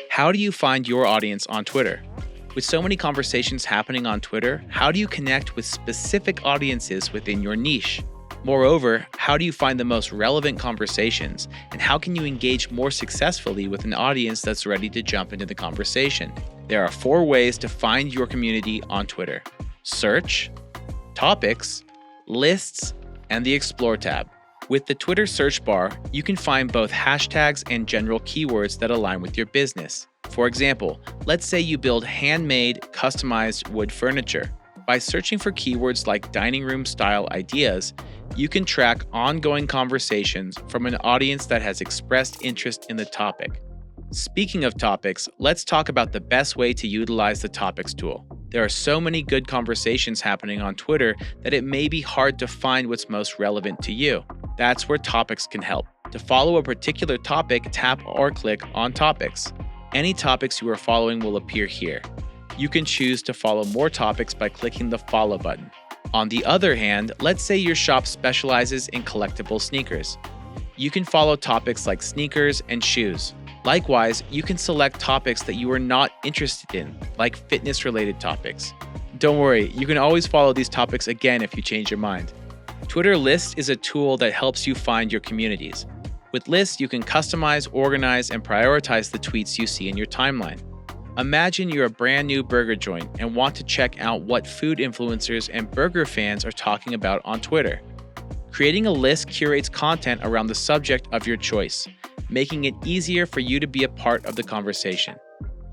How do you find your audience on Twitter? With so many conversations happening on Twitter, how do you connect with specific audiences within your niche? Moreover, how do you find the most relevant conversations, and how can you engage more successfully with an audience that's ready to jump into the conversation? There are 4 ways to find your community on Twitter: search, topics, lists, and the Explore tab. With the Twitter search bar, you can find both hashtags and general keywords that align with your business. For example, let's say you build handmade, customized wood furniture. By searching for keywords like dining room style ideas, you can track ongoing conversations from an audience that has expressed interest in the topic. Speaking of topics, let's talk about the best way to utilize the topics tool. There are so many good conversations happening on Twitter that it may be hard to find what's most relevant to you. That's where topics can help. To follow a particular topic, tap or click on topics. Any topics you are following will appear here. You can choose to follow more topics by clicking the follow button. On the other hand, let's say your shop specializes in collectible sneakers. You can follow topics like sneakers and shoes. Likewise, you can select topics that you are not interested in, like fitness-related topics. Don't worry, you can always follow these topics again if you change your mind. Twitter Lists is a tool that helps you find your communities. With Lists, you can customize, organize, and prioritize the tweets you see in your timeline. Imagine you're a brand new burger joint and want to check out what food influencers and burger fans are talking about on Twitter. Creating a list curates content around the subject of your choice, making it easier for you to be a part of the conversation.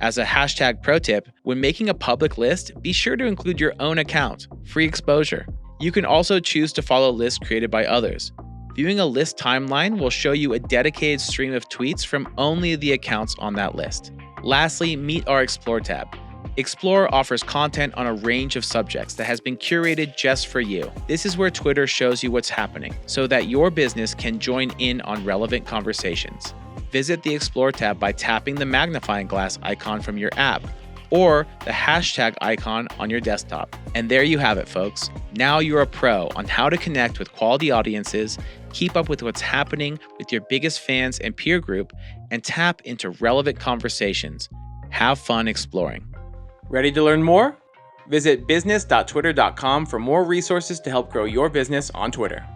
As a hashtag pro tip, when making a public list, be sure to include your own account, free exposure. You can also choose to follow lists created by others. Viewing a list timeline will show you a dedicated stream of tweets from only the accounts on that list. Lastly, meet our Explore tab. Explore offers content on a range of subjects that has been curated just for you. This is where Twitter shows you what's happening, so that your business can join in on relevant conversations. Visit the Explore tab by tapping the magnifying glass icon from your app, or the hashtag icon on your desktop. And there you have it, folks. Now you're a pro on how to connect with quality audiences, keep up with what's happening with your biggest fans and peer group, and tap into relevant conversations. Have fun exploring. Ready to learn more? Visit business.twitter.com for more resources to help grow your business on Twitter.